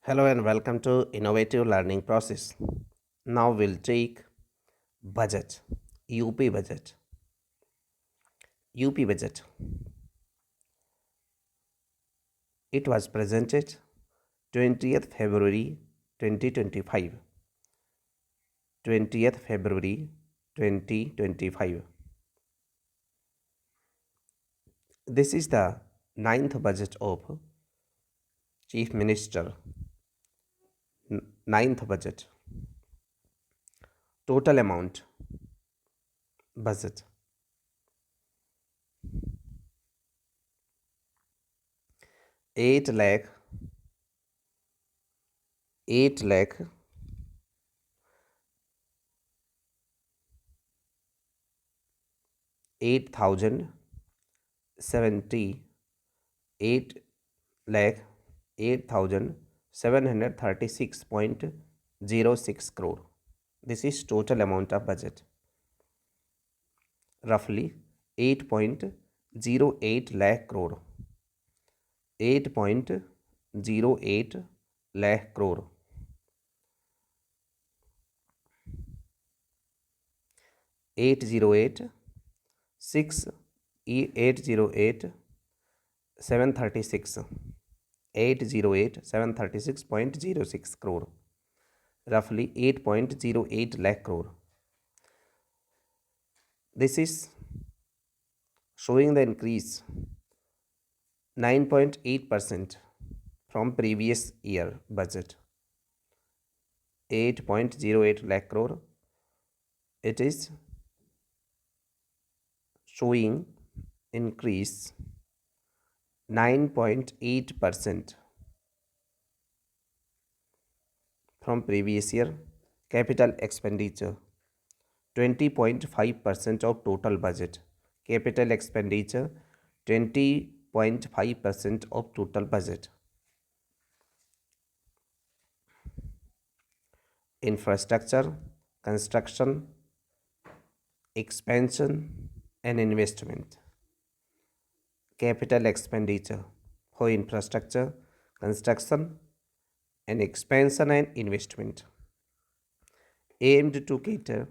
Hello and welcome to Innovative Learning Process. Now we'll take budget, UP budget. UP budget. It was presented 20th February 2025. 20th February 2025. This is the ninth budget of Chief Minister. Ninth budget. Total amount budget 8 lakh 8 lakh 8,070 8 lakh 8,736.06 crore. This is total amount of budget. Roughly 8.08 lakh crore. 8.08 lakh crore. 808 6 808 736 808 736.06 crore, roughly 8.08 lakh crore. This is showing the increase 9.8% from previous year budget. 8.08 lakh crore. It is showing increase 9.8% from previous year. Capital expenditure 20.5% of total budget. Capital expenditure 20.5% of total budget. Infrastructure, construction, expansion and investment. Capital expenditure for infrastructure, construction and expansion and investment aimed to cater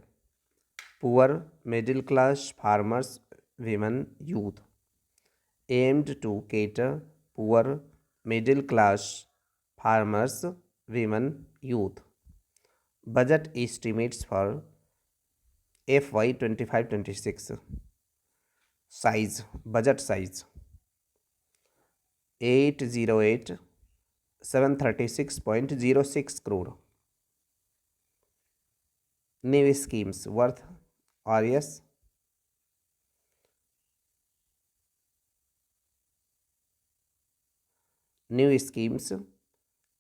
poor, middle class, farmers, women, youth. Aimed to cater poor, middle class, farmers, women, youth. Budget estimates for FY 25-26. Size, budget size 808 736.06 crore. New schemes worth RS new schemes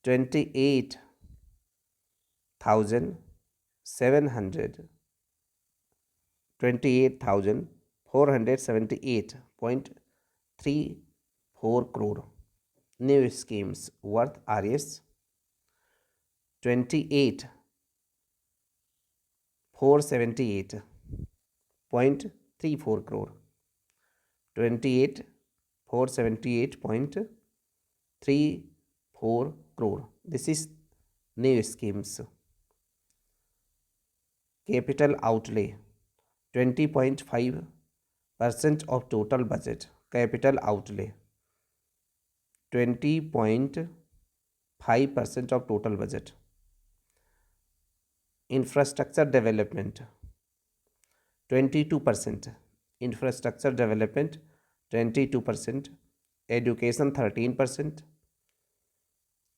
28,700 28,478.34 crore. New schemes worth RS 28,478.34 crore. 28,478.34 crore. This is new schemes. Capital outlay 20.5% of total budget. Capital outlay 20.5% of total budget. Infrastructure development 22%. Infrastructure development 22%. Education 13%.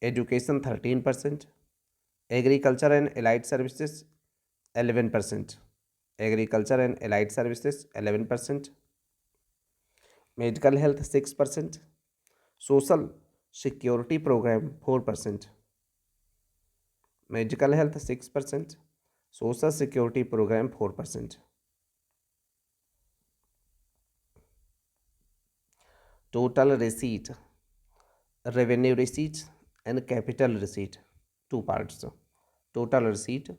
Education 13%. Agriculture and allied services 11%. Agriculture and allied services 11%. Medical health 6%. Social security program 4%. Medical health 6%. Social security program 4%. Total receipt, revenue receipt and capital receipt, two parts. Total receipt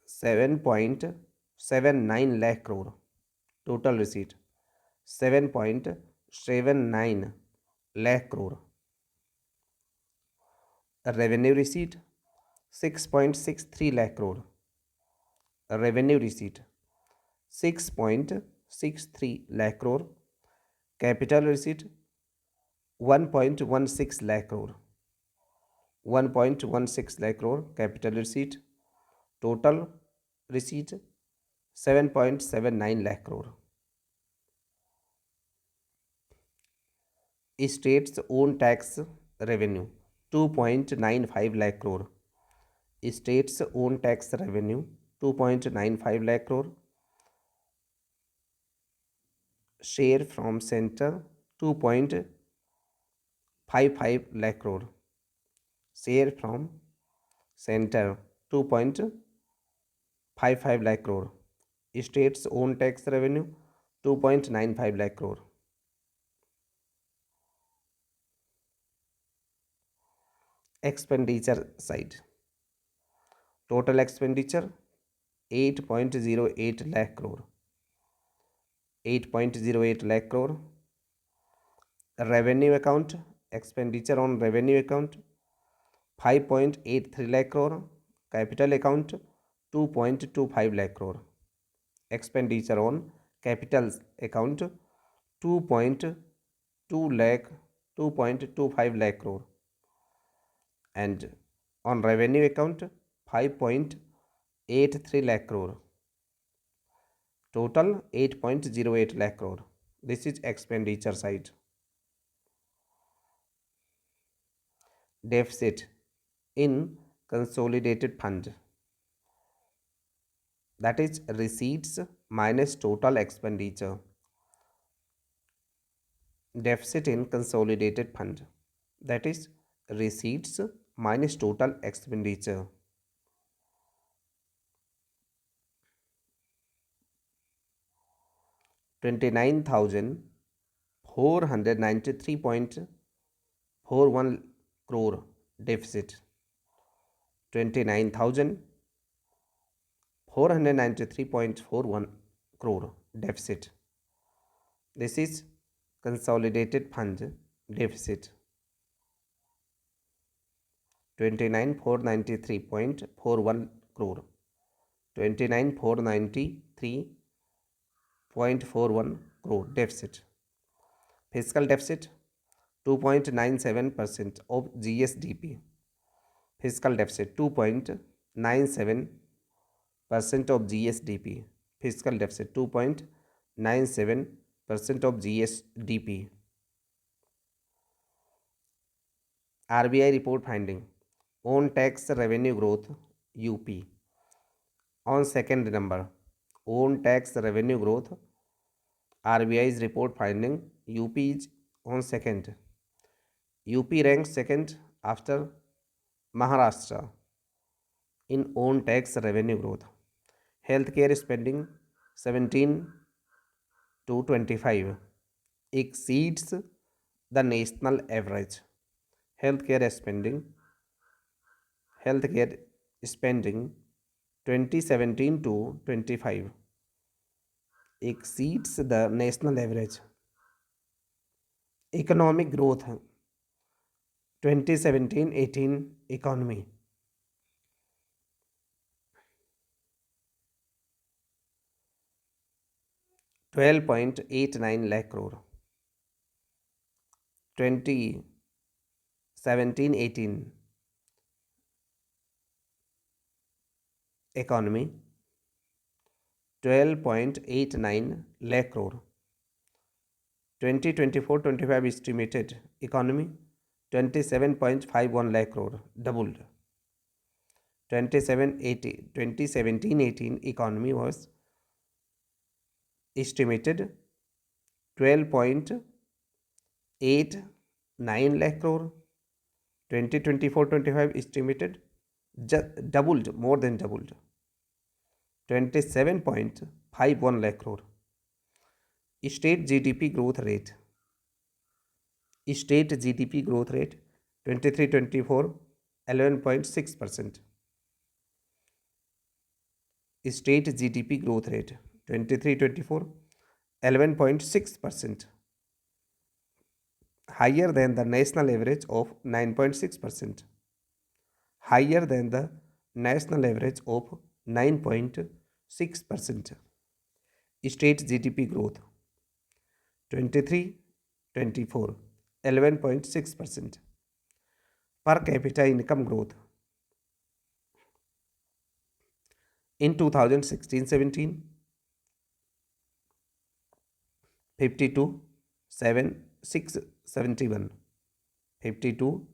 7.79 lakh crore. Total receipt 7.79 lakh crore. Revenue receipt 6.63 lakh crore. Revenue receipt 6.63 lakh crore. Capital receipt 1.16 lakh crore. 1.16 lakh crore capital receipt. Total receipt 7.79 lakh crore. State's own tax revenue 2.95 lakh crore. State's own tax revenue 2.95 lakh crore. Share from center 2.55 lakh crore. Share from center 2.55 lakh crore. State's own tax revenue 2.95 lakh crore. Expenditure side. Total expenditure 8.08 lakh crore. 8.08 lakh crore. Revenue account, expenditure on revenue account 5.83 lakh crore. Capital account 2.25 lakh crore. Expenditure on capital account 2.25 lakh crore, and on revenue account 5.83 lakh crore. Total 8.08 lakh crore. This is expenditure side. Deficit in consolidated fund, that is receipts minus total expenditure. Deficit in consolidated fund, that is receipts minus total expenditure. 29,493.41 crore deficit. 29,493.41 crore deficit. This is consolidated fund deficit. 29,493.41 crore. 29,493.41 crore deficit. Fiscal deficit 2.97% of GSDP. Fiscal deficit 2.97% of GSDP. Fiscal deficit 2.97% of GSDP. RBI report finding on tax revenue growth UP on second number. On tax revenue growth, RBI's report finding UP is on second. UP ranks second after Maharashtra in own tax revenue growth. Healthcare spending 17 to 25 exceeds the national average. Healthcare spending 2017 to 25 exceeds the national average. Economic growth 2017-18 economy 12.89 lakh crore. 2017-18 economy 12.89 lakh crore. 2024-25 estimated economy 27.51 lakh crore, doubled. 2017-18 economy was estimated 12.89 lakh crore. 2024-25 estimated doubled, more than doubled, 27.51 lakh crore. State GDP growth rate. State GDP growth rate 23-24 11.6%. State GDP growth rate 23-24 11.6%, higher than the national average of 9.6%. higher than the national average of 9.6%. State GDP growth 23-24 11.6%. Per capita income growth in 2016-17 52 7 671 52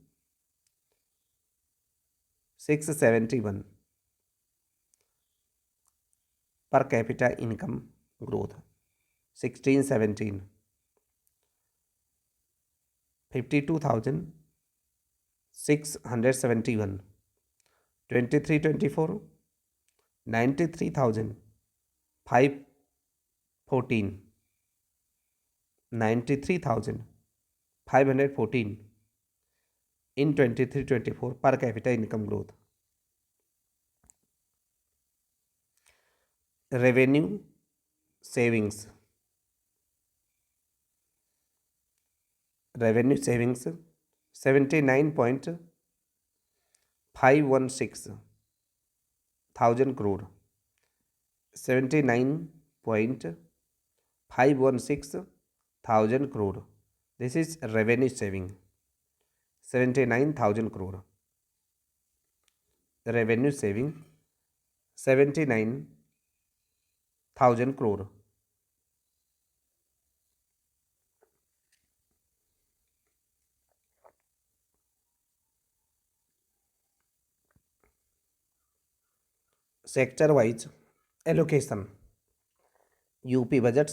671 per capita income growth 16-17 52,671 23-24 93,514 93,514 in 23-24 per capita income growth. Revenue savings 79.516 thousand crore 79.516 thousand crore. This is revenue saving 79,000 crore. Revenue saving 79,000 crore. Sector wise allocation. UP budget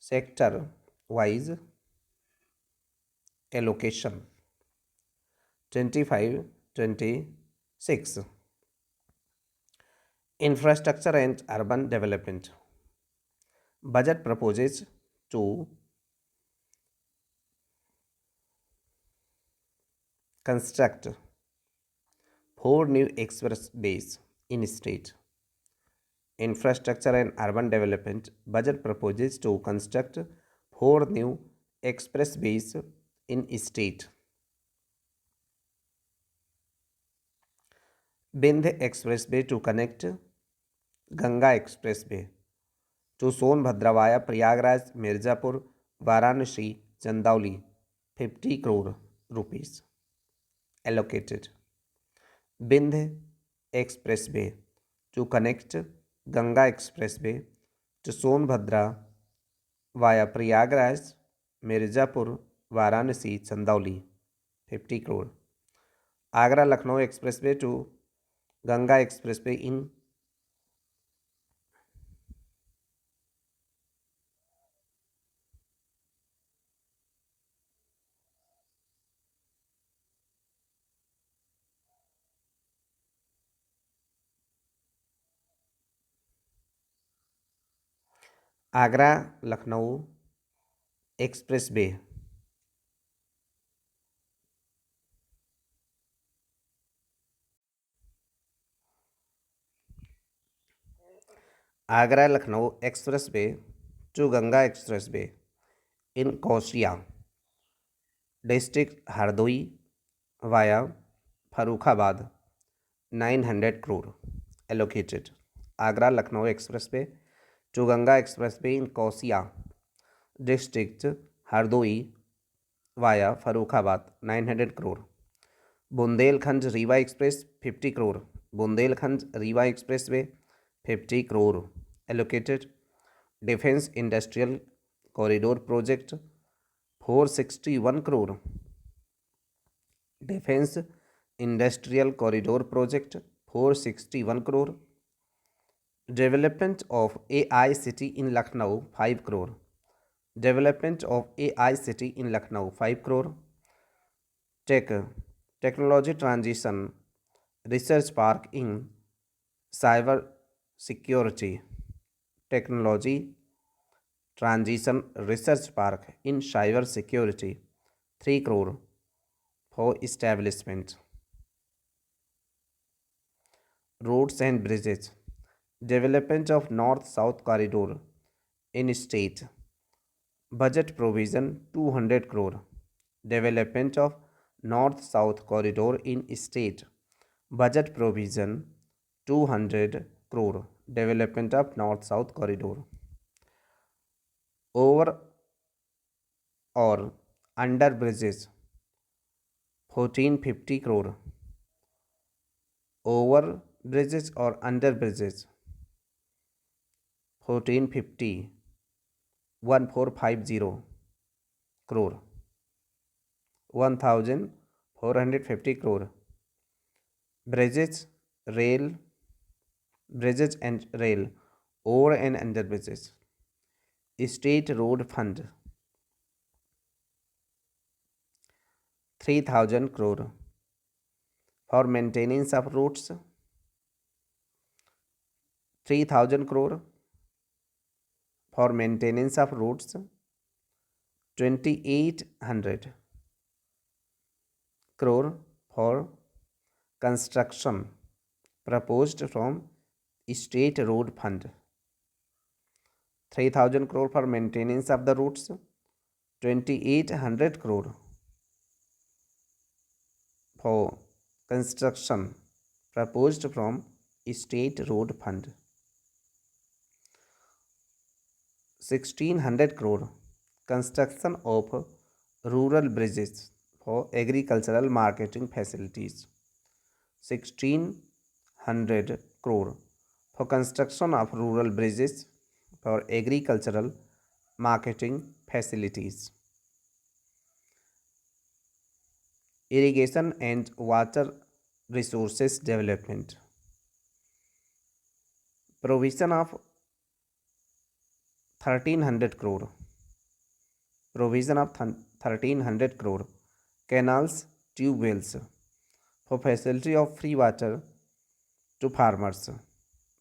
sector wise allocation 25-26. Infrastructure and urban development. Budget proposes to construct 4 new expressways in state. Infrastructure and urban development budget proposes to construct 4 new expressways in state. Bindh Expressway to connect Ganga Expressway to Sonbhadra via Prayagraj, Mirzapur, Varanasi, Chandauli, 50 crore rupees allocated. Bindh Expressway to connect Ganga Expressway to Sonbhadra via Prayagraj, Mirzapur, Varanasi, Chandauli, 50 crore. Agra Lucknow Expressway to Ganga Expressway in Agra Lucknow Expressway. Agra Lucknow Expressway to Ganga Expressway in Kausria district Hardoi via Farrukhabad, 900 crore allocated. Agra Lucknow Expressway to Ganga Expressway in Kausria district Hardoi via Farrukhabad, 900 crore. Bundelkhand Rewa Express, 50 crore. Bundelkhand Rewa Expressway, 50 crore allocated. Defense Industrial Corridor Project, 461 crore. Defense Industrial Corridor Project, 461 crore. Development of AI City in Lucknow, 5 crore. Development of AI City in Lucknow, 5 crore. Technology Transition Research Park in Cyber Security. Technology Transition Research Park in Cyber Security, 3 crore for establishment. Roads and bridges. Development of North-South Corridor in state. Budget provision 200 crore. Development of North-South Corridor in state. budget provision 200 crore, development of north south corridor. Over or under bridges 1450 crore, over bridges or under bridges 1450 1450 crore, 1450 crore. Bridges, rail, bridges and rail, over and under bridges. State road fund 3000 crore for maintenance of roads, 3000 crore for maintenance of roads, 2800 crore for construction proposed from state road fund. 3000 crore for maintenance of the roads, 2800 crore for construction proposed from state road fund. 1600 crore construction of rural bridges for agricultural marketing facilities. 1600 crore for construction of rural bridges for agricultural marketing facilities. Irrigation and water resources development. Provision of 1300 crore. Provision of 1300 crore canals, tube wells for facility of free water to farmers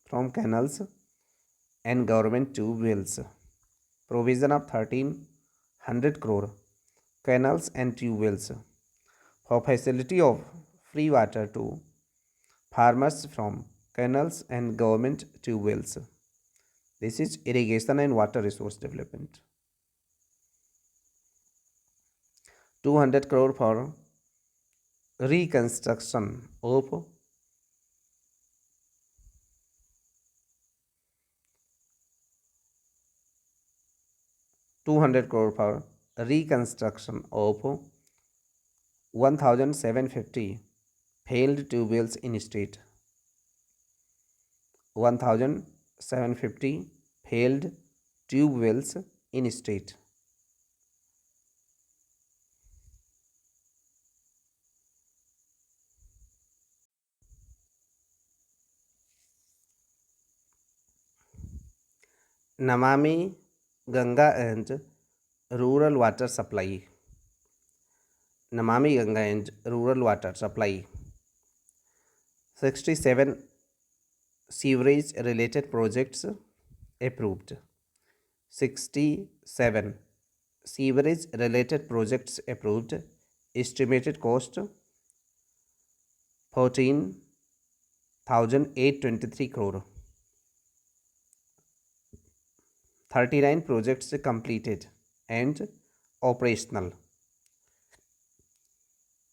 from canals and government tube wells. Provision of 1300 crore canals and tube wells for facility of free water to farmers from canals and government tube wells. This is irrigation and water resource development. 200 crore for reconstruction of 200 crore for reconstruction of 1750 failed tube wells in state. 1750 failed tube wells in state. Namami Ganga and rural water supply. Namami Ganga and rural water supply. 67 sewerage related projects approved. 67 sewerage related projects approved. Estimated cost 14,823 crore. 39 projects completed and operational.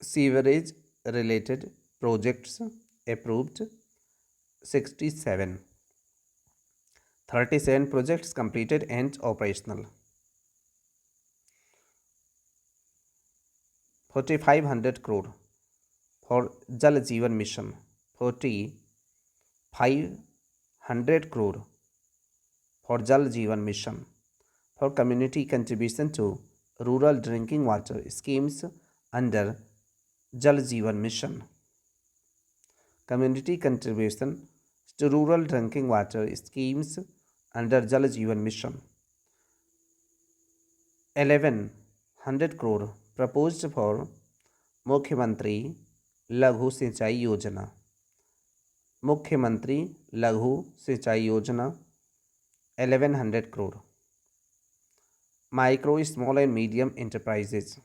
Sewerage related projects approved 67. 37 projects completed and operational. 4500 crore for Jal Jeevan Mission. 4500 crore for Jal Jeevan Mission for community contribution to rural drinking water schemes under Jal Jeevan Mission. Community contribution to rural drinking water schemes under Jal Jeevan Mission. 1100 crore proposed for Mukhyamantri Laghu Sinchai Yojana. Mukhyamantri Laghu Sinchai Yojana 1100 crore. Micro, small and medium enterprises.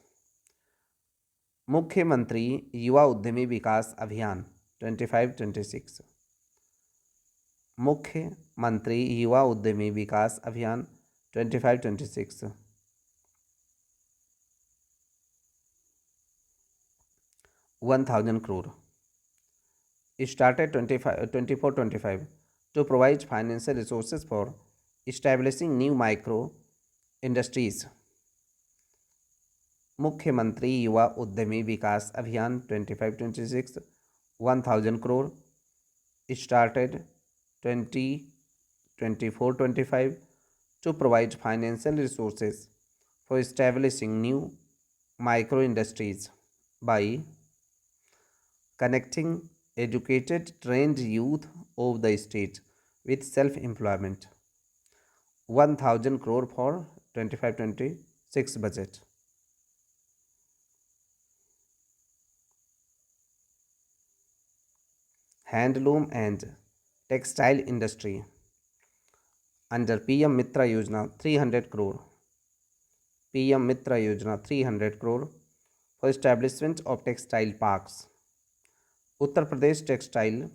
मुख्यमंत्री युवा उद्यमी विकास अभियान 25-26. मुख्यमंत्री युवा उद्यमी विकास अभियान 25-26. 1000 crore. started 24-25 to provide financial resources for establishing new micro industries. मुख्यमंत्री युवा उद्यमी विकास अभियान 25-26 1,000 crore started 2024-25 to provide financial resources for establishing new micro industries by connecting educated trained youth of the state with self employment. 1,000 crore for 25-26 budget. Handloom and textile industry under PM Mitra Yojana 300 crore. PM Mitra Yojana 300 crore for establishment of textile parks. Uttar Pradesh Textile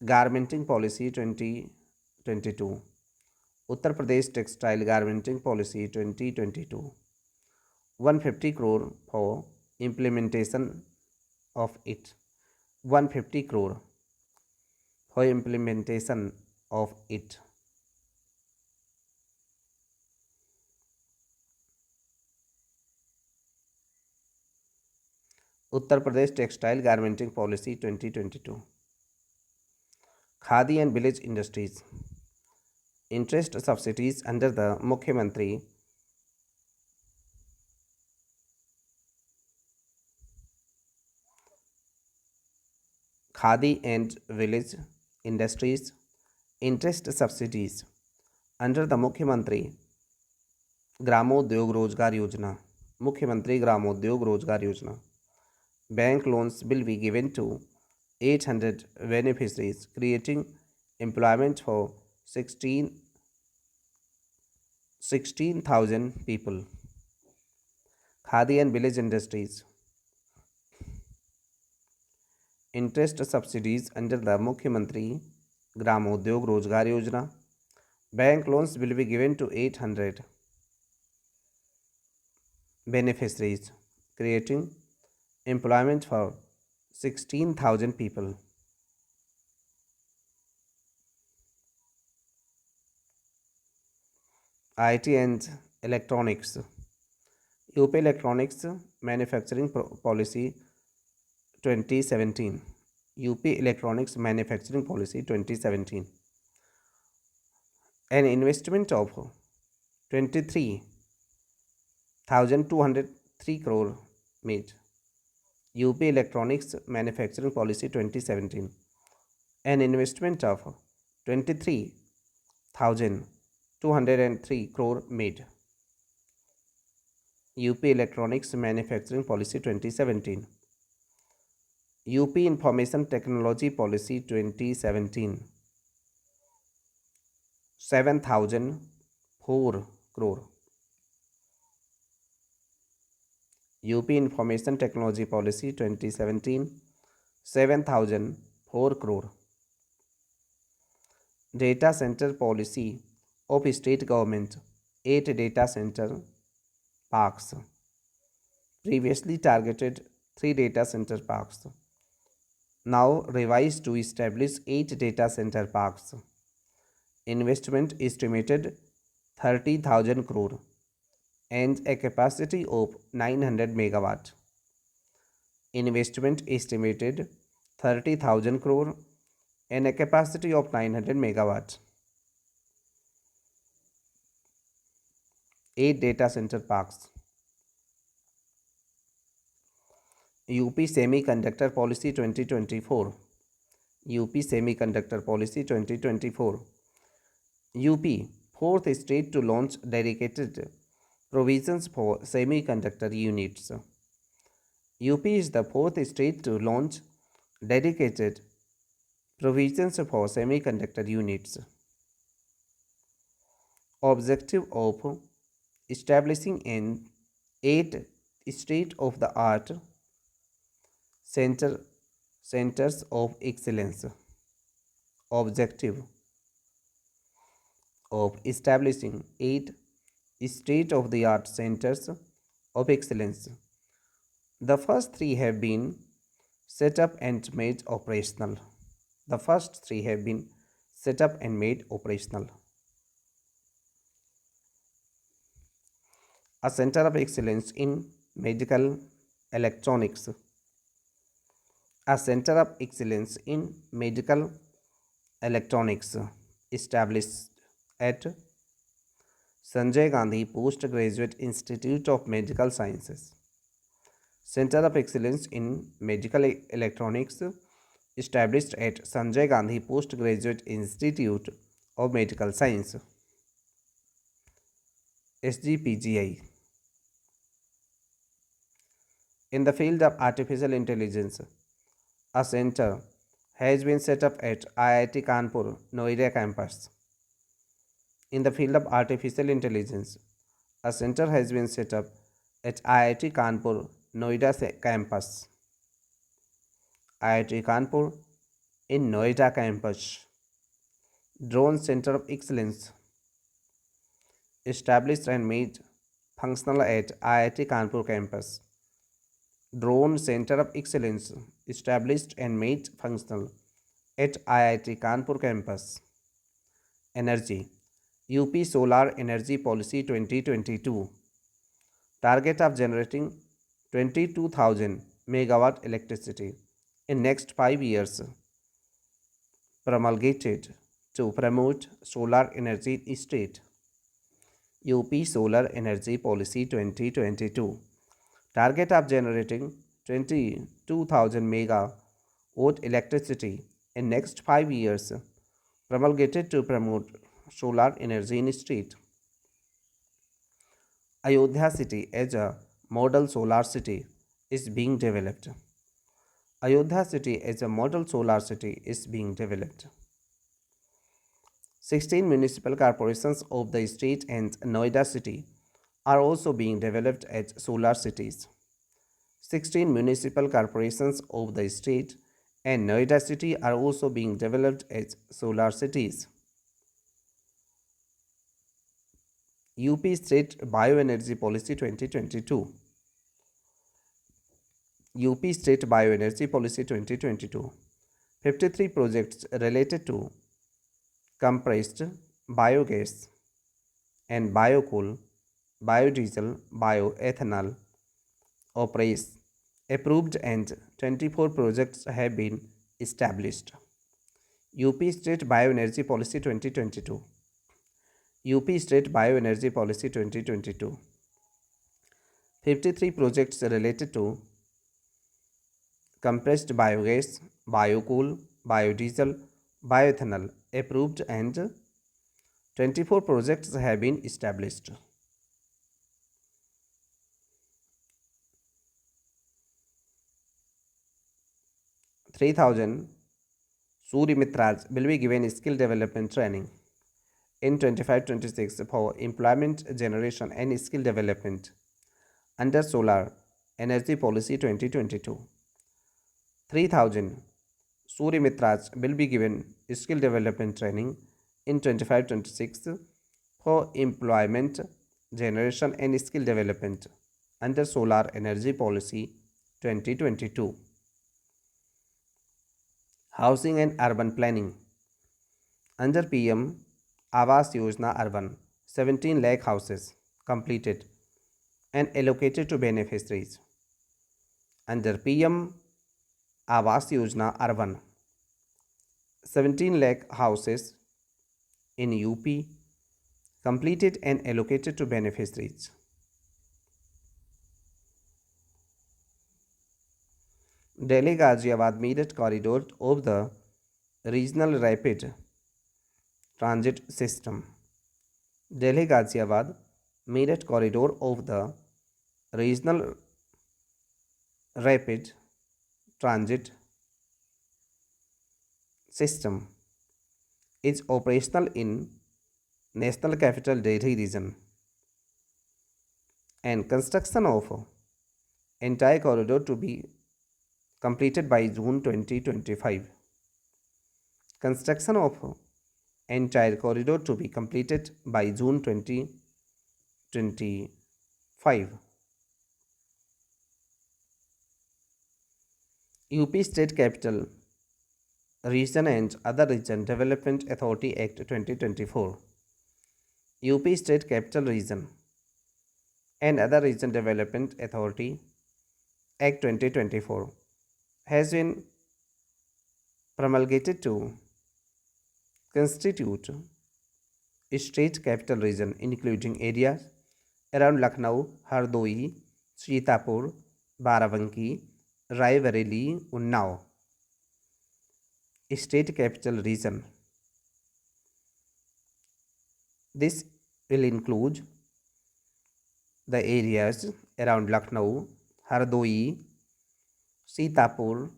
Garmenting Policy 2022. Uttar Pradesh Textile Garmenting Policy 2022. 150 crore for implementation of it. 150 crore for implementation of it. Uttar Pradesh Textile Garmenting Policy 2022. Khadi and Village Industries. Interest subsidies under the Mukhyamantri Khadi and Village Industries. Interest subsidies under the Mukhyamantri Gramodyog Rozgar Yojana. Mukhyamantri Gramodyog Rozgar Yojana. Bank loans will be given to 800 beneficiaries, creating employment for 16,000 people. Khadi and Village Industries. Interest subsidies under the Mukhyamantri Gramodyog Rozgar Yojana. Bank loans will be given to 800 beneficiaries, creating employment for 16,000 people. IT and Electronics. UP Electronics Manufacturing Policy 2017. UP Electronics Manufacturing Policy 2017. An investment of 23,203 crore made. UP Electronics Manufacturing Policy 2017. An investment of 23,203 crore made. UP Electronics Manufacturing Policy 2017. UP Information Technology Policy 2017. 7,004 crore. UP Information Technology Policy 2017. 7,004 crore. Data Center Policy of State Government. 8 data center parks. Previously targeted 3 data center parks. Now revised to establish 8 data center parks. Investment estimated 30,000 crore and a capacity of 900 megawatt. Investment estimated 30,000 crore and a capacity of 900 megawatt. 8 data center parks. UP Semiconductor Policy 2024. UP Semiconductor Policy 2024. UP, fourth state to launch dedicated provisions for semiconductor units. UP is the fourth state to launch dedicated provisions for semiconductor units. Objective of establishing an 8 state-of-the-art centers of excellence. Objective of establishing 8 state-of-the-art centers of excellence. The first 3 have been set up and made operational. The first three have been set up and made operational. A center of excellence in medical electronics. A center of excellence in medical electronics established at Sanjay Gandhi Postgraduate Institute of Medical Sciences. Center of Excellence in Medical Electronics established at Sanjay Gandhi Postgraduate Institute of Medical Science SGPGI. In the field of artificial intelligence, a center has been set up at IIT Kanpur, Noida campus. In the field of artificial intelligence, a center has been set up at IIT Kanpur, Noida campus. IIT Kanpur in Noida campus. Drone Center of Excellence established and made functional at IIT Kanpur campus. Drone Center of Excellence established and made functional at IIT Kanpur campus. Energy. UP Solar Energy Policy 2022. Target of generating 22,000 megawatt electricity in next 5 years. Promulgated to promote solar energy in state. UP Solar Energy Policy 2022. Target of generating 22,000 megawatt electricity in next 5 years. Promulgated to promote solar energy in state. Ayodhya city as a model solar city is being developed. Ayodhya city as a model solar city is being developed. 16 municipal corporations of the state and Noida city are also being developed as solar cities. 16 municipal corporations of the state and Noida city are also being developed as solar cities. UP State Bioenergy Policy 2022. UP State Bioenergy Policy 2022. 53 projects related to compressed biogas and biocoal, biodiesel, bioethanol operates approved and 24 projects have been established. UP State Bioenergy Policy 2022. UP State Bioenergy Policy 2022. 53 projects related to compressed biogas, biocoal, biodiesel, bioethanol approved and 24 projects have been established. (3,000) Surya Mitras will be given skill development training in 25-26 for employment generation and skill development under Solar Energy Policy 2022. 3,000 Surya Mitras will be given skill development training in 25-26 for employment generation and skill development under Solar Energy Policy 2022. Housing and Urban Planning. Under PM Awas Yojana Urban, 17 lakh houses completed and allocated to beneficiaries. Under PM Awas Yojana Urban, 17 lakh houses in UP completed and allocated to beneficiaries. Delhi Ghaziabad Meerut corridor of the regional rapid transit system. Delhi Ghaziabad Meerut corridor of the regional rapid transit system is operational in National Capital Delhi region, and construction of entire corridor to be completed by June 2025. Construction of entire corridor to be completed by June 2025. UP State Capital Region and Other Region Development Authority Act 2024. UP State Capital Region and Other Region Development Authority Act 2024 has been promulgated to constitute a state capital region including areas around Lucknow, Hardoi, Sitapur, Barabanki, Raebareli, Unnao. State capital region. This will include the areas around Lucknow, Hardoi, Sitapur,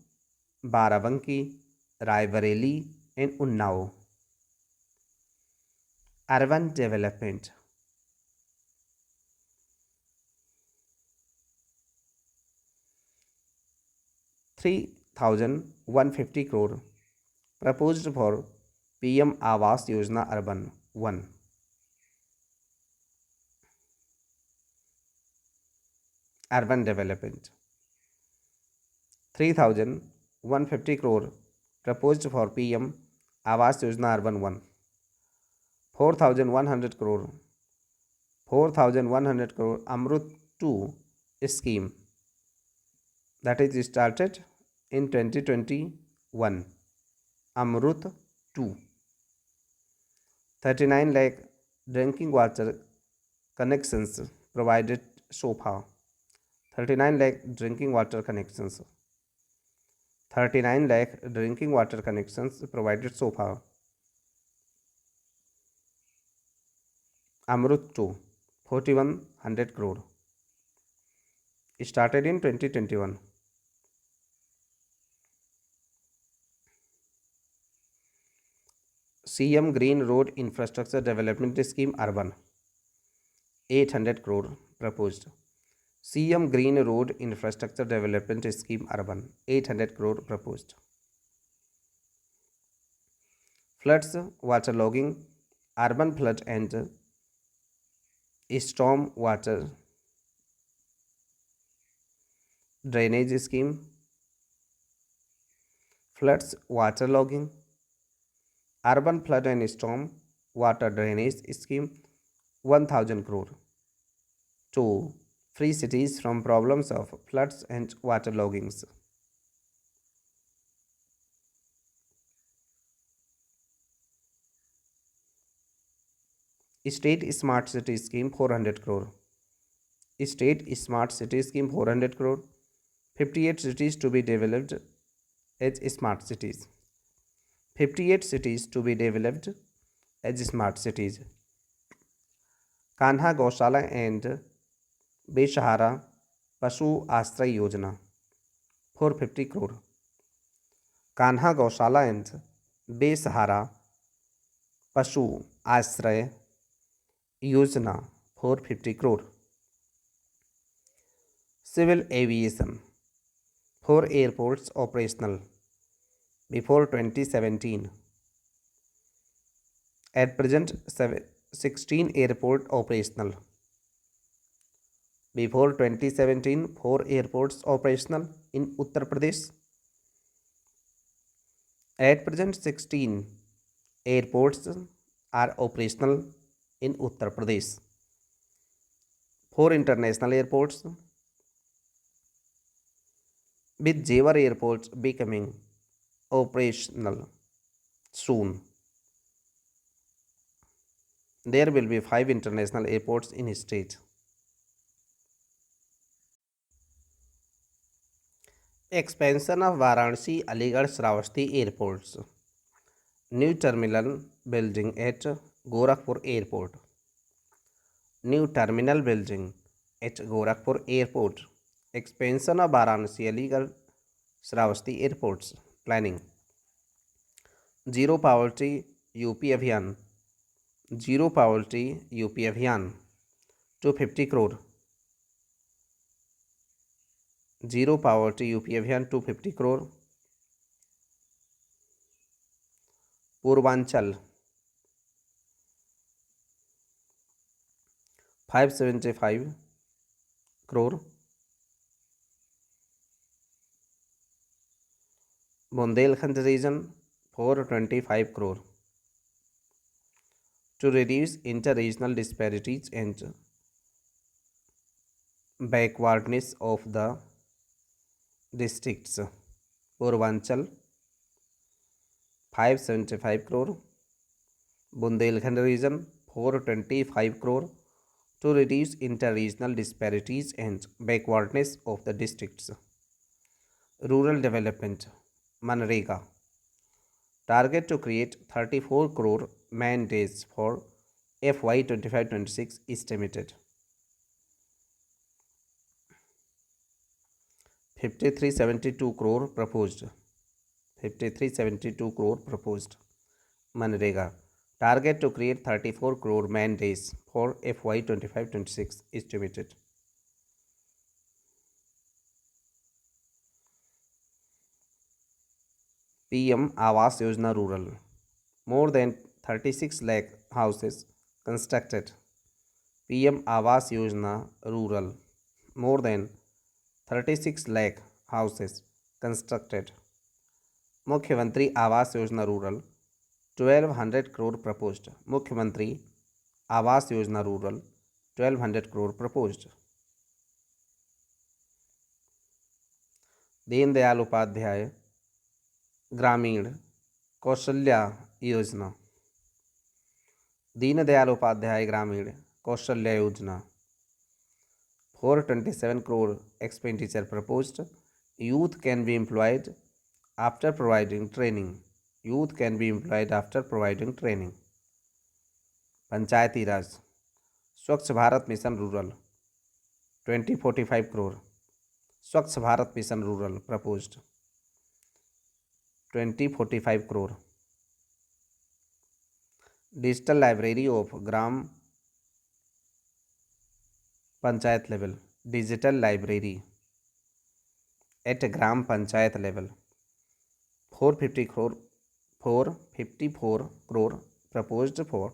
Barabanki, Raebareli, and Unnao. Urban development. ₹3,150 crore proposed for PM Awas Yojana Urban 1. Urban development. 3,150 crore proposed for PM Awas Yojana Urban 1. 4,100 crore 4,100 crore Amrut 2 scheme that is started in 2021. Amrut 2. 39 lakh drinking water connections provided so far. 39 lakh drinking water connections. 39 lakh drinking water connections provided so far. Amrut 2, 4,100 crore. Started in 2021. CM Green Road Infrastructure Development Scheme Urban 800 crore proposed. CM Green Road Infrastructure Development Scheme Urban 800 crore proposed. Floods, water logging, urban flood and storm water drainage scheme. Floods, water logging, urban flood and storm water drainage scheme 1000 crore to free cities from problems of floods and water loggings. State Smart City Scheme 400 crore. State Smart City Scheme 400 crore. 58 cities to be developed as smart cities. 58 cities to be developed as smart cities. Kanha Gaushala and Beshahara Pashu Ashray Yojana 450 crore. Kanha Gaushala and Besahara Pashu Ashray Yojana 450 crore. Civil aviation. 4 airports operational before 2017. At present, 16 airport operational. Before 2017, 4 airports operational in Uttar Pradesh. At present, 16 airports are operational in Uttar Pradesh. 4 international airports, with Jewar Airport becoming operational soon. There will be 5 international airports in state. Expansion of Varanasi, Aligarh, Shravasti airports. New terminal building at Gorakhpur Airport. New terminal building at Gorakhpur Airport. Expansion of Varanasi, Aligarh, Shravasti airports. Planning. Zero poverty UP Abhiyan. Zero poverty UP Abhiyan 250 crore. Zero poverty UP Abhiyan 250 crore. Purvanchal 575 crore. Bundelkhand region 425 crore to reduce inter-regional disparities and backwardness of the districts. Purvanchal 575 crore. Bundelkhand region 425 crore to reduce inter-regional disparities and backwardness of the districts. Rural development Manrega target to create 34 crore man days for FY 25-26 estimated. 5372 crore proposed. 5372 crore proposed. Manrega target to create 34 crore man days for FY 25-26 estimated. PM Awas Yojana Rural more than 36 lakh houses constructed. PM Awas Yojana Rural more than 36 lakh houses constructed. Mukhyamantri Awas Yojana Rural 1200 crore proposed. Mukhyamantri Awas Yojana Rural 1200 crore proposed. Deen Dayal Upadhyay ग्रामीण कौशल्या योजना. दीनदयाल उपाध्याय ग्रामीण कौशल्या योजना 427 crore expenditure proposed. Youth can be employed after providing training. Youth can be employed after providing training. पंचायती राज स्वच्छ Bharat mission rural 2045 crore. स्वच्छ Bharat mission rural proposed 2045 crore. Digital library of Gram Panchayat level. Digital library at Gram Panchayat level 454 crore proposed for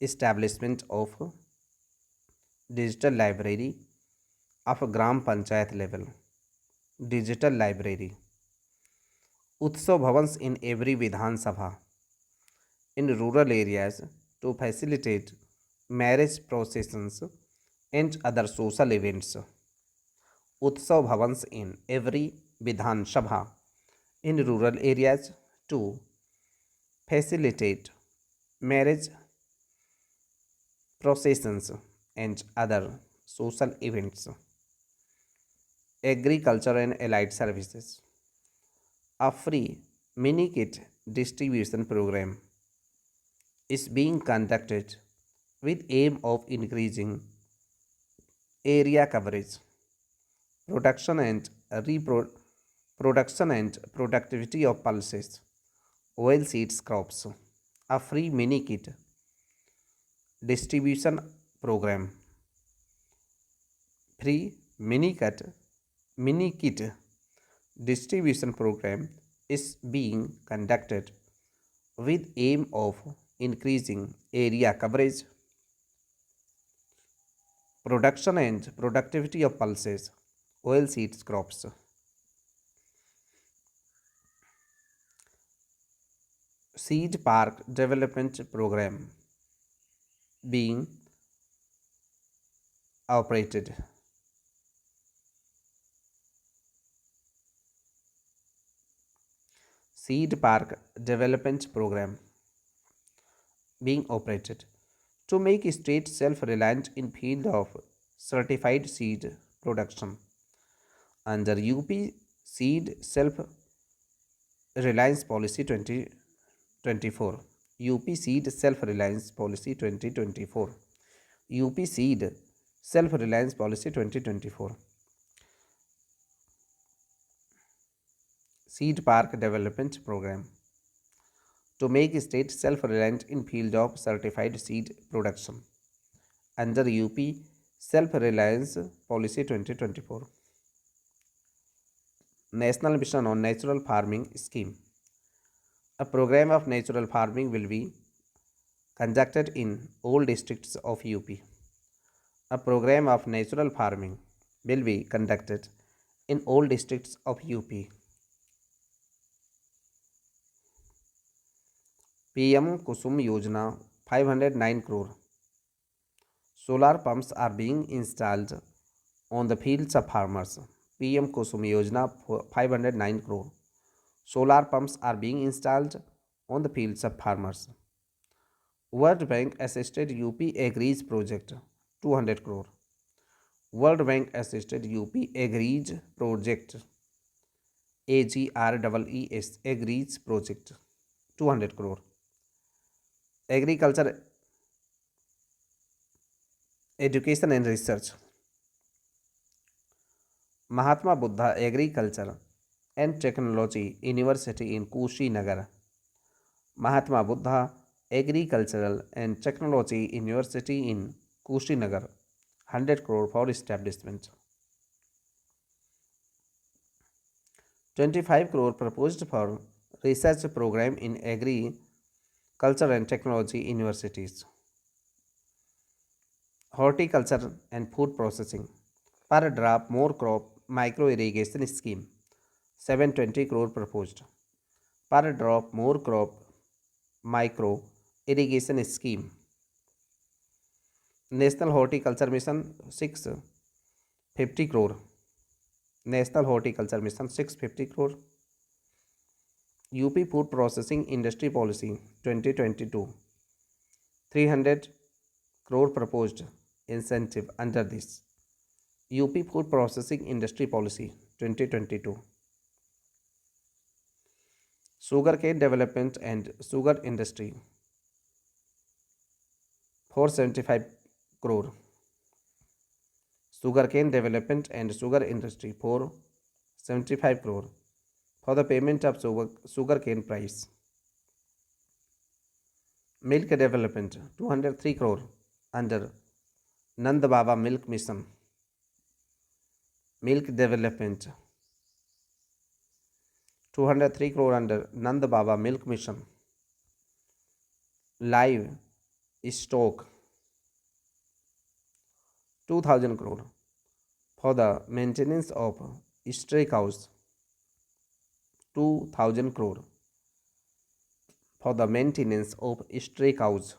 establishment of digital library of Gram Panchayat level. Digital library. Utsav Bhavans in every Vidhan Sabha in rural areas to facilitate marriage processions and other social events. Utsav Bhavans in every Vidhan Sabha in rural areas to facilitate marriage processions and other social events. Agriculture and allied services. A free mini kit distribution program is being conducted with aim of increasing area coverage, production and production and productivity of pulses, oil seeds crops. A free mini kit distribution program. Free mini kit distribution program is being conducted with aim of increasing area coverage, production and productivity of pulses, oil seeds crops. Seed park development program being operated. Seed park development program being operated to make state self-reliant in field of certified seed production under UP Seed Self-Reliance Policy 2024. UP Seed Self-Reliance Policy 2024. UP Seed Self-Reliance Policy 2024. Seed Park Development Program to make state self-reliant in field of certified seed production under UP Self-Reliance Policy 2024. National Mission on Natural Farming Scheme. A program of natural farming will be conducted in all districts of UP. A program of natural farming will be conducted in all districts of UP. PM Kusum Yojana 509 crore. Solar pumps are being installed on the fields of farmers. PM Kusum Yojana 509 crore. Solar pumps are being installed on the fields of farmers. World Bank assisted UP Agrees project 200 crore. World Bank assisted UP Agrees project AGREES Agrees project 200 crore. Agriculture Education and Research. Mahatma Buddha Agriculture and Technology University in Kushinagar. Mahatma Buddha Agricultural and Technology University in Kushinagar. 100 crore for establishment. 25 crore proposed for research program in agriculture and technology universities. Horticulture and food processing. Per drop more crop micro irrigation scheme. 720 crore proposed. Per drop more crop micro irrigation scheme. National Horticulture Mission 650 crore. National Horticulture Mission 650 crore. UP Food Processing Industry Policy 2022. 300 crore proposed incentive under this. UP Food Processing Industry Policy 2022. Sugarcane Development and Sugar Industry 475 crore. Sugarcane Development and Sugar Industry 475 crore for the payment of sugarcane price. Milk Development 203 crore under Nand Baba Milk Mission. Milk Development 203 crore under Nand Baba Milk Mission. Live Stock 2000 crore for the maintenance of stray cows. 2000 crore for the maintenance of stray cows.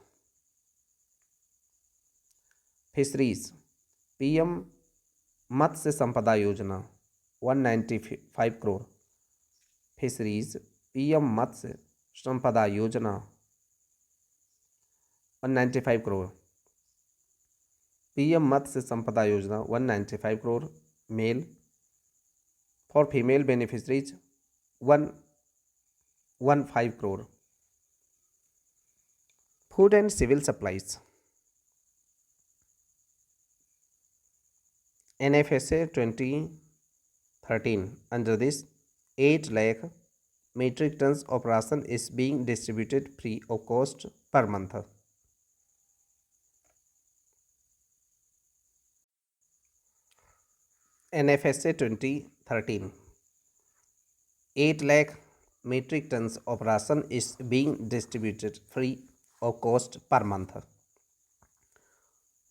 Fisheries PM Matsya Sampada Yojana 195 crore. Fisheries PM Matsya Sampada Yojana 195 crore. PM Matsya Sampada Yojana 195 crore. Male. For female beneficiaries 115 crore. Food and Civil Supplies. NFSA 2013. Under this, 8 lakh metric tons of ration is being distributed free of cost per month. NFSA 2013. 8 lakh metric tons of ration is being distributed free of cost per month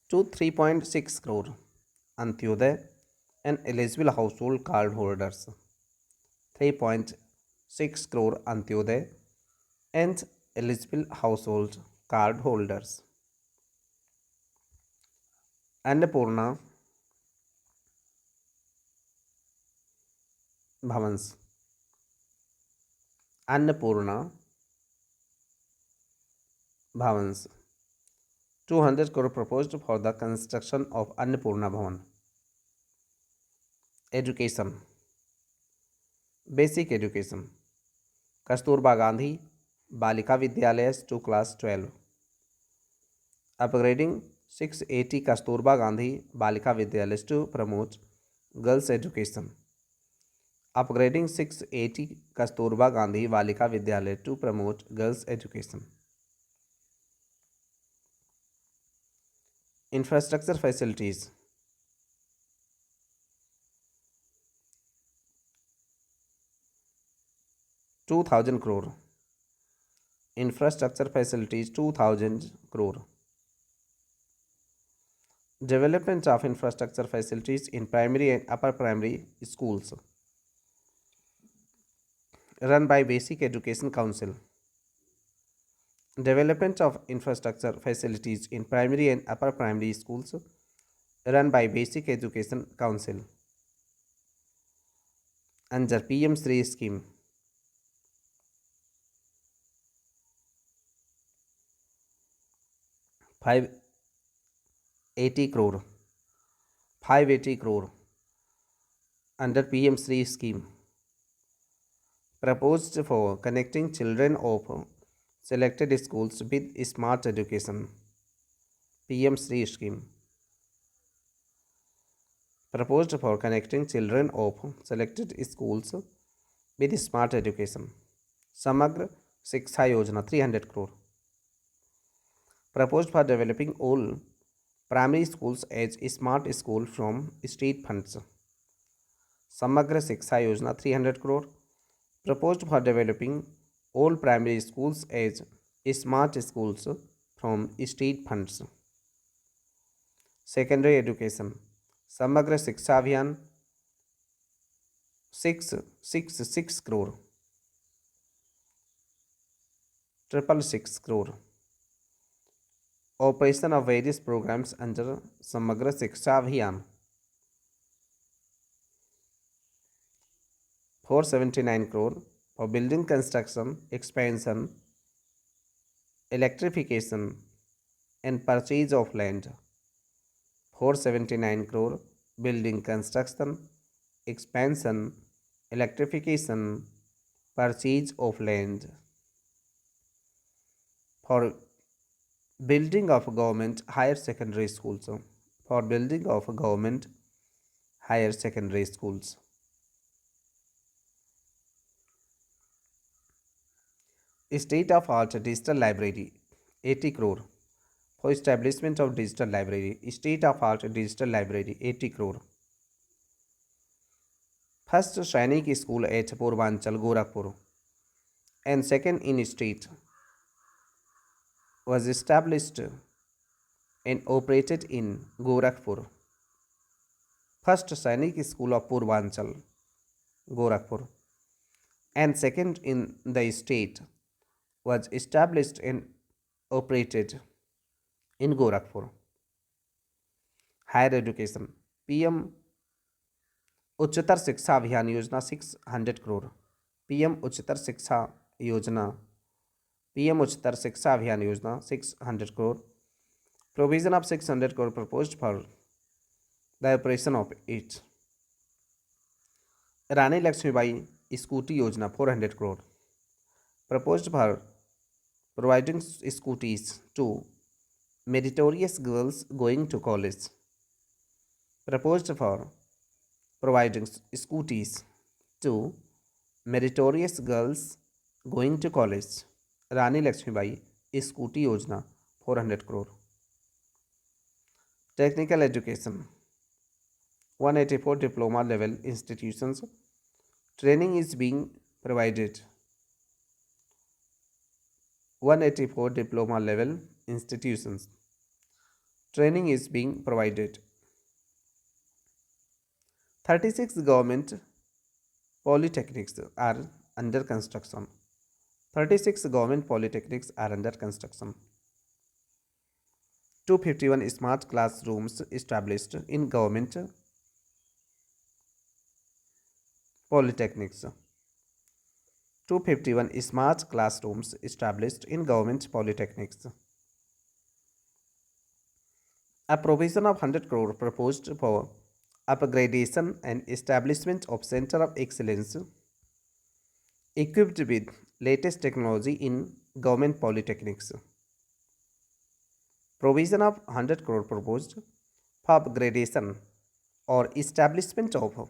to 3.6 crore Antyodaya and eligible household card holders. 3.6 crore Antyodaya and eligible household card holders. Annapurna Bhavans. Annapurna Bhavans. 200 crore proposed for the construction of Annapurna Bhavan. Education. Basic education. Kasturba Gandhi Balika Vidyalayas to class 12. Upgrading 680 Kasturba Gandhi Balika Vidyalayas to promote girls' education. Upgrading 680 Kasturba Gandhi Balika Vidyalaya to promote girls' education. Infrastructure facilities. ₹2,000 crore. Infrastructure facilities 2,000 crore. Development of infrastructure facilities in primary and upper primary schools run by Basic Education Council. Development of infrastructure facilities in primary and upper primary schools run by Basic Education Council under PM Sri scheme. 580 crore 580 crore under PM Sri scheme proposed for connecting children of selected schools with smart education. PM Sri scheme proposed for connecting children of selected schools with smart education. Samagra Shiksha Yojana 300 crore proposed for developing all primary schools as smart school from state funds. Samagra Shiksha Yojana 300 crore proposed for developing all primary schools as smart schools from state funds. Secondary education Samagra Shiksha Abhiyan 666 crore 666 crore operation of various programs under Samagra Shiksha Abhiyan 479 crore for building construction, expansion, electrification and purchase of land. 479 crore building construction, expansion, electrification, purchase of land. For building of government higher secondary schools. For building of government higher secondary schools. State of art digital library 80 crore for establishment of digital library. State of art digital library 80 crore. First Sainik school at Purvanchal Gorakhpur and second in state was established and operated in Gorakhpur. First Sainik school of Purvanchal Gorakhpur and second in the state was established and operated in Gorakhpur. Higher education PM उच्चतर शिक्षा अभियान योजना 600 crore. PM उच्चतर शिक्षा योजना PM उच्चतर शिक्षा अभियान योजना 600 crore. Provision of 600 crore proposed for the operation of it. Rani Lakshmibai Scooty योजना 400 crore proposed for providing scooties to meritorious girls going to college. Proposed for providing scooties to meritorious girls going to college. Rani Lakshmibai Scooty Yojana 400 crore. Technical education 184 diploma level institutions. Training is being provided. 184 diploma level institutions. Training is being provided. 36 government polytechnics are under construction. 36 government polytechnics are under construction. 251 smart classrooms established in government polytechnics. 251 smart classrooms established in government polytechnics. A provision of 100 crore proposed for upgradation and establishment of Center of Excellence equipped with latest technology in government polytechnics. Provision of 100 crore proposed for upgradation or establishment of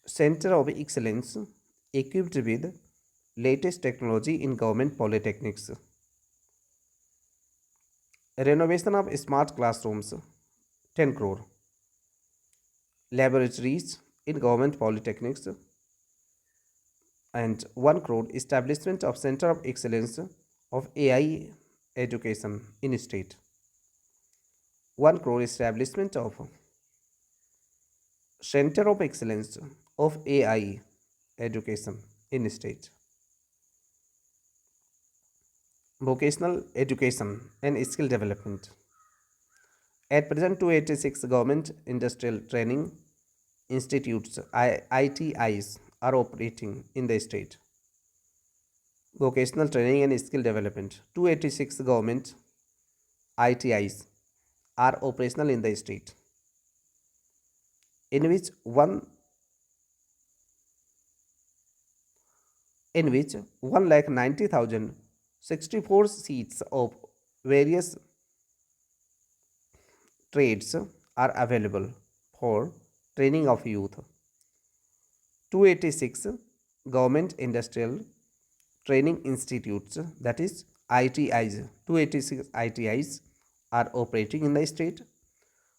Center of Excellence equipped with latest technology in government polytechnics. Renovation of smart classrooms 10 crore. Laboratories in government polytechnics and 1 crore establishment of Center of Excellence of AI education in state. 1 crore establishment of Center of Excellence of AI education in state. vocational education and skill development. At present, 286 government industrial training institutes ITIs are operating in the state. Vocational training and skill development. 286 government ITIs are operational in the state, in which one in which 1,90,064 seats of various trades are available for training of youth. 286 government industrial training institutes, that is ITIs, 286 ITIs are operating in the state,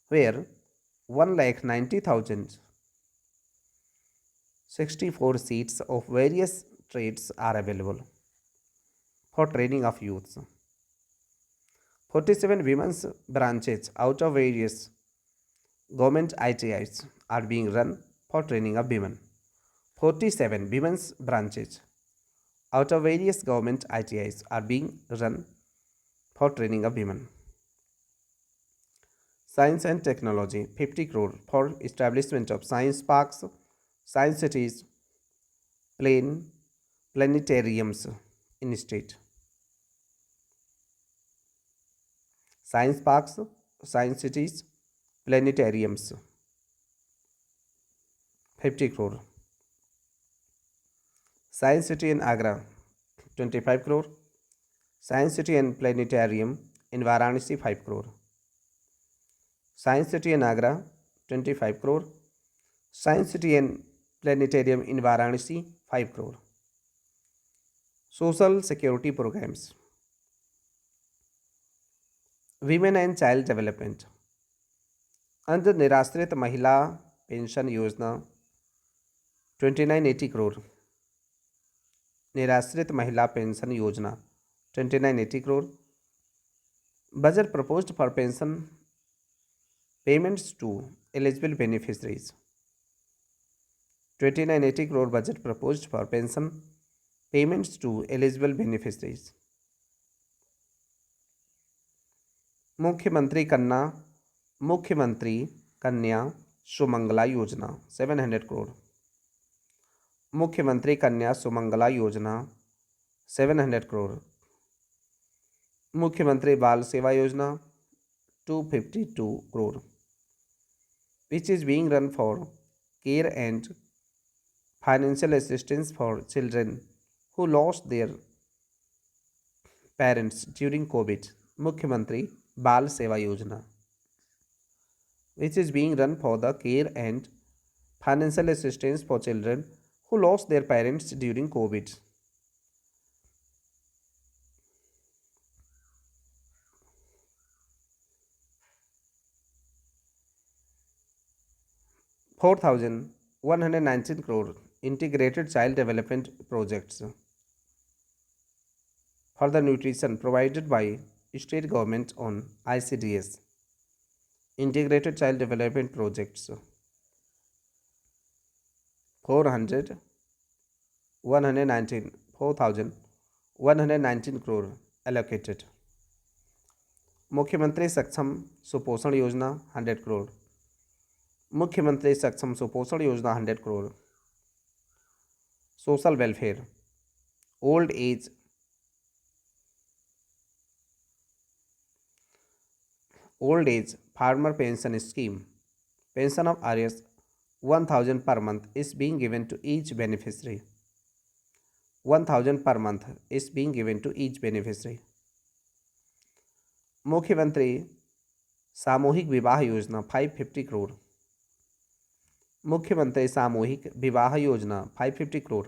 where 1,90,064 seats of various trades are available for training of youths. 47 women's branches out of various government ITIs are being run for training of women. 47 women's branches out of various government ITIs are being run for training of women. Science and technology, 50 crore for establishment of science parks, science cities, planetariums in state. Science parks, science cities, planetariums, 50 crore. Science city in Agra, 25 crore. Science city and planetarium in Varanasi, 5 crore. Science city in Agra, 25 crore. Science city and planetarium in Varanasi, 5 crore. Social security programs. Women and child development. Under निराश्रित महिला pension योजना 2980 crore. निराश्रित महिला pension योजना 2980 crore. Budget proposed for pension payments to eligible beneficiaries. 2980 crore budget proposed for pension payments to eligible beneficiaries. मुख्यमंत्री कन्या सुमंगला योजना 700 करोड़. मुख्यमंत्री कन्या सुमंगला योजना 700 करोड़. मुख्यमंत्री बाल सेवा योजना 252 crore, which is being run for care and financial assistance for children who lost their parents during COVID. Mukhyamantri Bal Seva Yojana, which is being run for the care and financial assistance for children who lost their parents during COVID. ₹4,119 crore integrated child development projects for the nutrition provided by state government on ICDS. Integrated child development projects 400 119 4,119 crore allocated. मुख्यमंत्री सक्षम सुपोषण योजना 100 करोड़. मुख्यमंत्री सक्षम सुपोषण योजना 100 crore. Social welfare old age farmer pension scheme. Pension of Rs 1000 per month is being given to each beneficiary. 1000 per month is being given to each beneficiary. मुख्यमंत्री सामूहिक विवाह योजना 550 करोड़. मुख्यमंत्री सामूहिक विवाह योजना 550 crore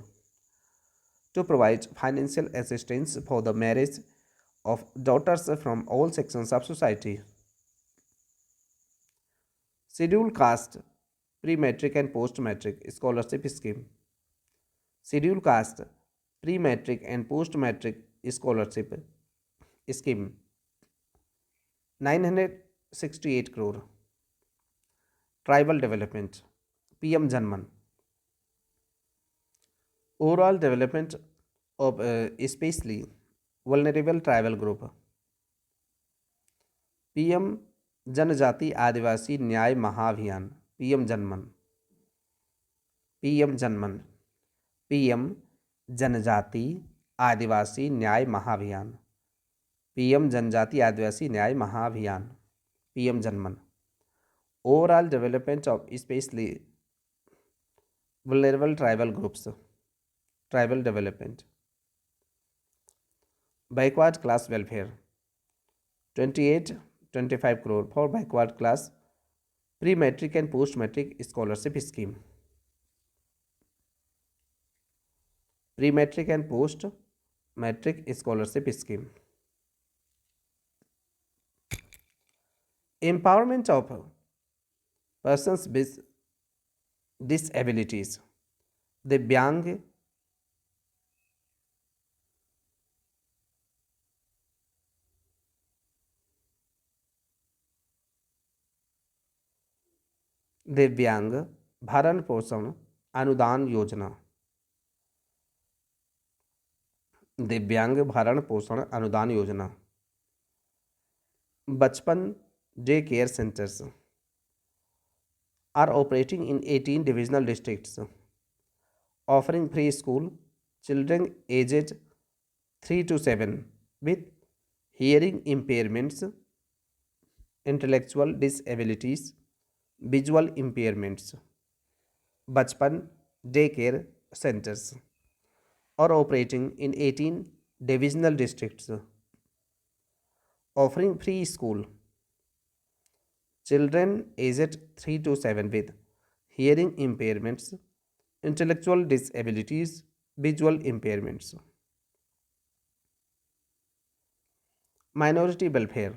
to provide financial assistance for the marriage of daughters from all sections of society. Scheduled caste pre-matric and post-matric scholarship scheme. Scheduled caste pre-matric and post-matric scholarship scheme 968 crore. Tribal development PM Janman. Overall development of especially vulnerable tribal group, PM जनजाति आदिवासी न्याय महाअभियान, PM जनमन, PM जनमन, PM जनजाति आदिवासी न्याय महाअभियान, PM जनजाति आदिवासी न्याय महाअभियान, PM Janman, overall development of specially vulnerable tribal groups, tribal development, backward class welfare, 28-25 crore for backward class pre-matric and post-matric scholarship scheme, pre-matric and post-matric scholarship scheme, empowerment of persons with disabilities, दिव्यांग दिव्यांग भरण पोषण अनुदान योजना, दिव्यांग भरण पोषण अनुदान योजना, बचपन day care centres are operating in 18 divisional districts, offering free school children aged 3 to 7 with hearing impairments, intellectual disabilities, visual impairments. Bachpan daycare centers are operating in 18 divisional districts, offering free school children aged 3 to 7 with hearing impairments, intellectual disabilities, visual impairments. Minority welfare,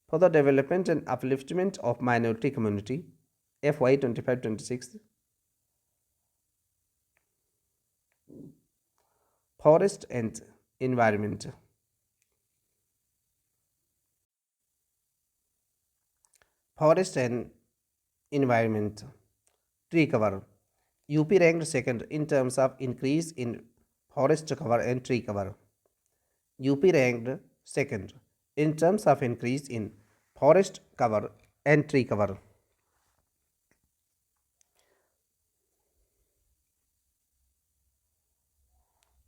for the development and upliftment of minority community, FY 25-26, forest and environment, forest and environment, tree cover, UP ranked second in terms of increase in forest cover and tree cover. UP ranked second in terms of increase in forest cover and tree cover.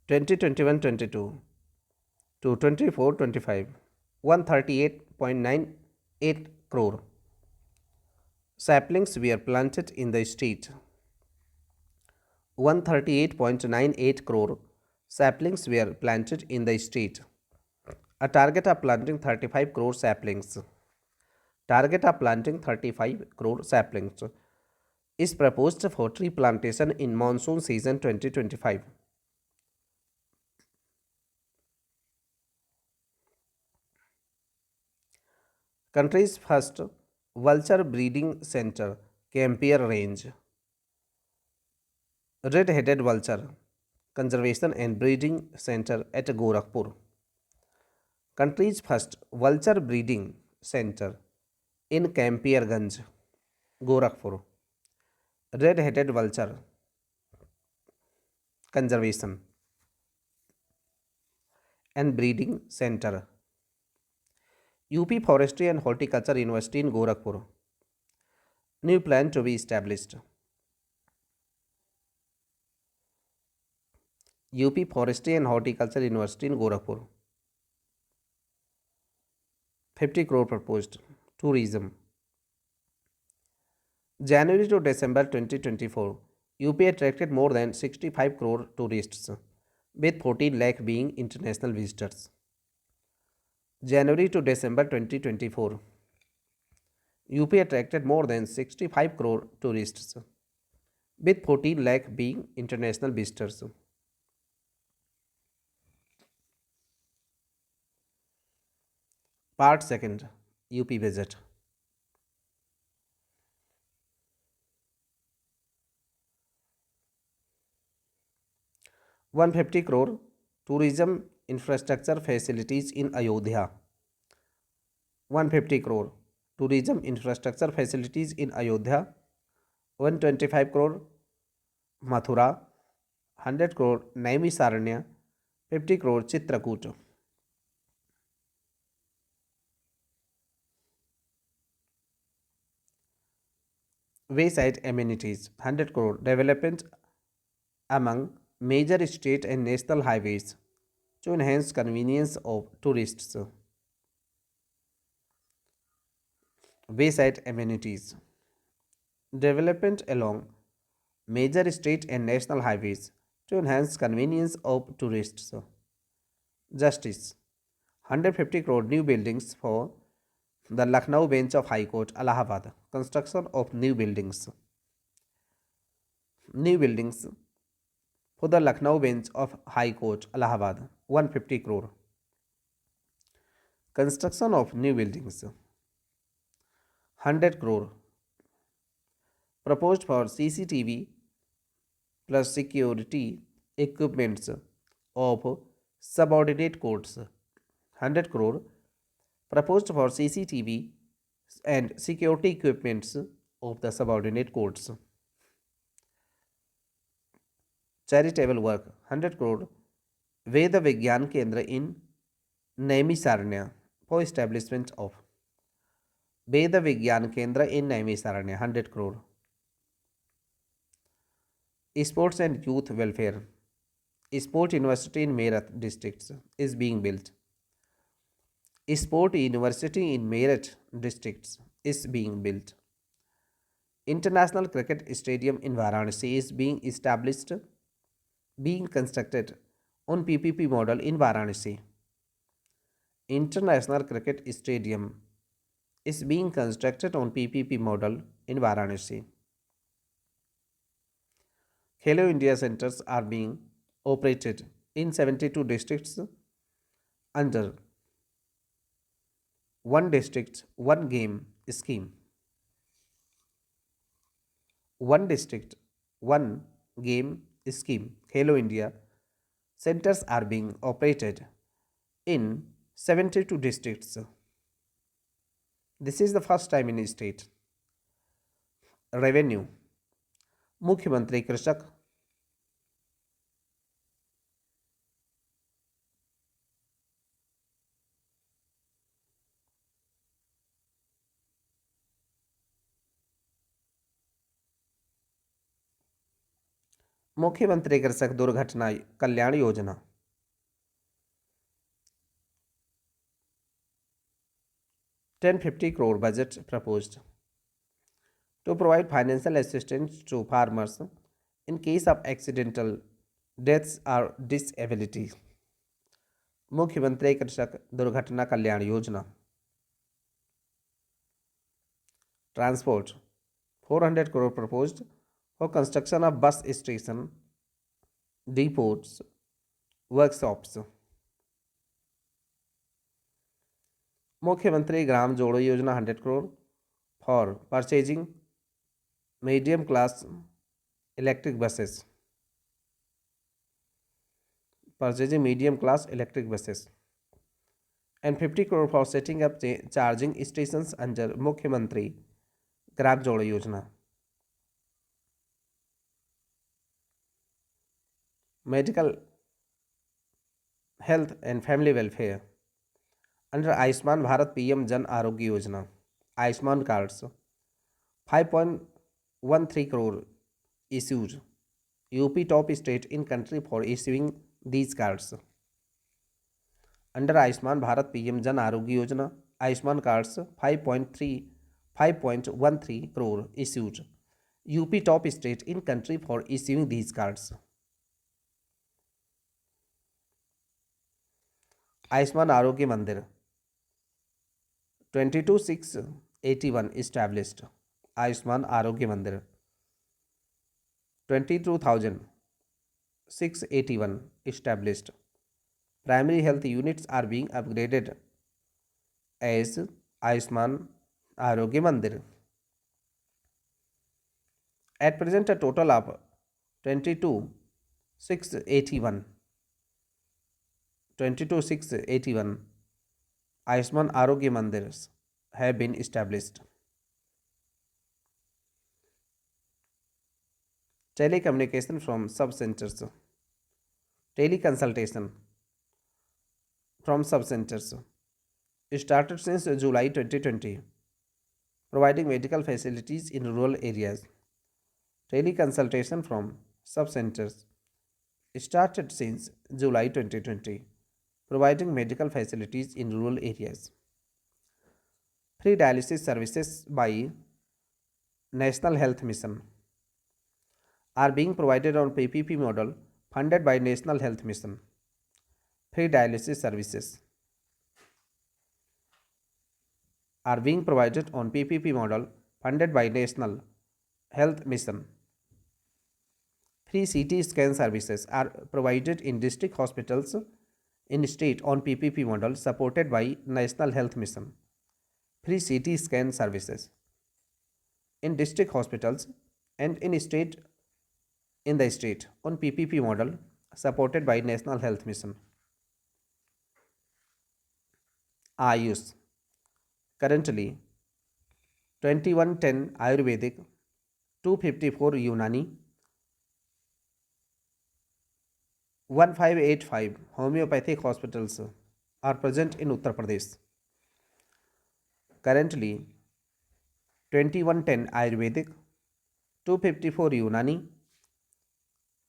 Twenty 21-22 to 24-25, 138.98 crore saplings were planted in the state. 138.98 crore saplings were planted in the state. A target of planting 35 crore saplings. Target of planting 35 crore saplings is proposed for tree plantation in monsoon season 2025. Country's first vulture breeding center, Campier Range. Red-headed vulture conservation and breeding center at Gorakhpur. Country's first vulture breeding center in Campierganj, Gorakhpur. Red-headed vulture conservation and breeding center, UP Forestry and Horticulture University in Gorakhpur. New plan to be established. UP Forestry and Horticulture University in Gorakhpur. 50 crore proposed. Tourism. January to December 2024, UP attracted more than 65 crore tourists, with 14 lakh being international visitors. January to December 2024, UP attracted more than 65 crore tourists, with 14 lakh being international visitors. Part 2, UP Visit. ₹150 crore tourism infrastructure facilities in Ayodhya. 150 crore tourism infrastructure facilities in Ayodhya. 125 crore Mathura 100 crore Naimisaranya, 50 crore Chitrakoot. Wayside amenities 100 crore development among major state and national highways to enhance convenience of tourists. Wayside amenities development along major state and national highways to enhance convenience of tourists. Justice 150 crore new buildings for the Lucknow bench of High Court, Allahabad. Construction of new buildings. New buildings for the Lucknow bench of High Court, Allahabad. 150 crore. Construction of new buildings. 100 crore. Proposed for CCTV plus security equipments of subordinate courts. 100 crore proposed for CCTV and security equipments of the subordinate courts. Charitable work 100 crore Veda Vigyan Kendra in Naimisaranya for establishment of Veda Vigyan Kendra in Naimisaranya 100 crore. Sports and Youth Welfare Sport University in Meerut districts is being built. Sport University in Meerut districts is being built. International Cricket Stadium in Varanasi is being established, being constructed on PPP model in Varanasi. International Cricket Stadium is being constructed on PPP model in Varanasi. Hello India centers are being operated in 72 districts under one district, one game scheme. One district, one game scheme. Hello India centers are being operated in 72 districts. This is the first time in state. Revenue मुख्यमंत्री कृषक मुख्यमंत्री कृषक दुर्घटना Kalyan Yojana 1050 crore budget proposed to provide financial assistance to farmers in case of accidental deaths or disability. मुख्यमंत्री कृषक दुर्घटना Kalyan Yojana. Transport 400 crore proposed for construction of bus station, depots, workshops. मुख्यमंत्री ग्राम जोड़ो योजना 100 crore for purchasing medium class electric buses. Purchasing medium class electric buses. And 50 crore for setting up charging stations under मुख्यमंत्री ग्राम जोड़ो योजना. Medical, health and family welfare under Ayushman Bharat PM Jan Arogya Yojana. Ayushman cards 5.13 crore issued. UP top state in country for issuing these cards. Under Ayushman Bharat PM Jan Arogya Yojana, Ayushman cards 5.13 crore issued. UP top state in country for issuing these cards. Ayushman Arogya Mandir 22,681 established. Ayushman Arogya Mandir 22,681 established. Primary health units are being upgraded as Ayushman Arogya Mandir. At present, a total of 22,681 Ayushman Arogya Mandirs have been established. telecommunication from sub-centers, teleconsultation from sub-centers, started since July 2020, providing medical facilities in rural areas. Teleconsultation from sub-centers started since July 2020, providing medical facilities in rural areas. Free dialysis services by National Health Mission are being provided on PPP model funded by National Health Mission. Free dialysis services are being provided on PPP model funded by National Health Mission. Free CT scan services are provided in district hospitals in state on PPP model supported by National Health Mission. Free CT scan services in district hospitals and in the state on PPP model supported by National Health Mission. Ayush currently 2110 Ayurvedic, 254 Unani, 1585 homeopathic hospitals are present in Uttar Pradesh. Currently 2110 Ayurvedic, 254 Unani,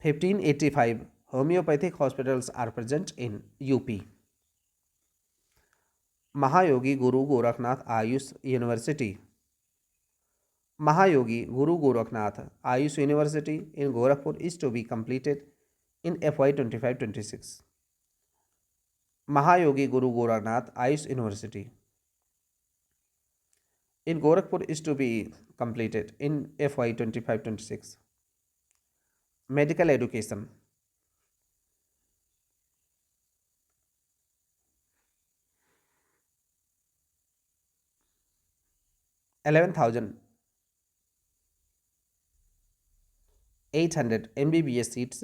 1585 homeopathic hospitals are present in UP. Mahayogi Guru Gorakhnath Ayush University. Mahayogi Guru Gorakhnath Ayush University in Gorakhpur is to be completed in FY 25-26. Mahayogi Guru Gorakhnath Ayush University in Gorakhpur is to be completed in FY 25-26. Medical education. 11,800 MBBS seats,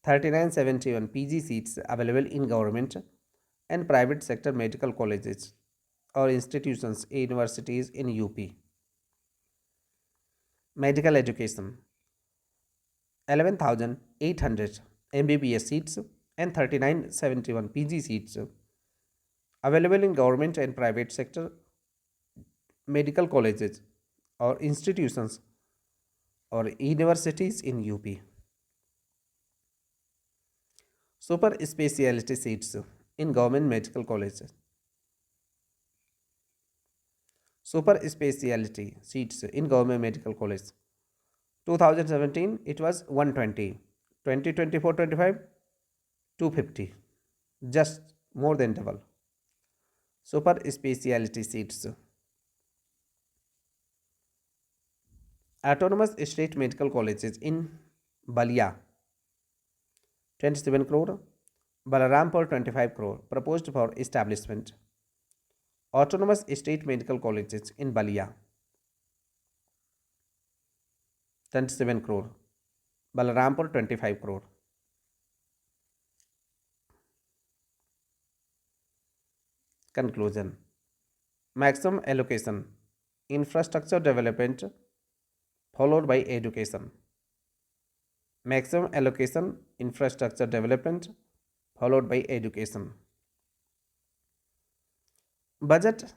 3971 PG seats available in government and private sector medical colleges or institutions, universities in UP. Medical education. 11,800 MBBS seats and 3971 PG seats available in government and private sector medical colleges or institutions or universities in UP. Super specialty seats in government medical colleges. Super specialty seats in government medical college. 2017 it was 120. 2024-25 250. Just more than double. Super specialty seats. Autonomous state medical colleges in Balia 27 crore, Balarampur 25 crore proposed for establishment. Autonomous state medical colleges in Balia 27 crore, Balarampur 25 crore. Conclusion. Maximum allocation, infrastructure development followed by education. Maximum allocation, infrastructure development followed by education. Budget.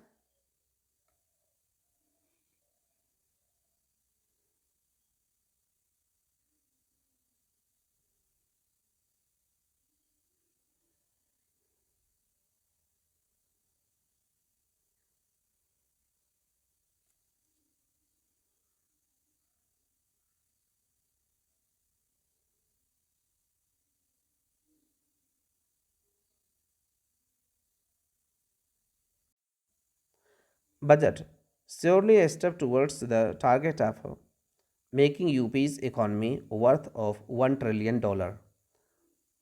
Budget. Surely a step towards the target of making UP's economy worth of $1 trillion.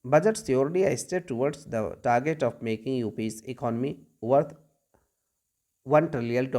Budget surely a step towards the target of making UP's economy worth $1 trillion.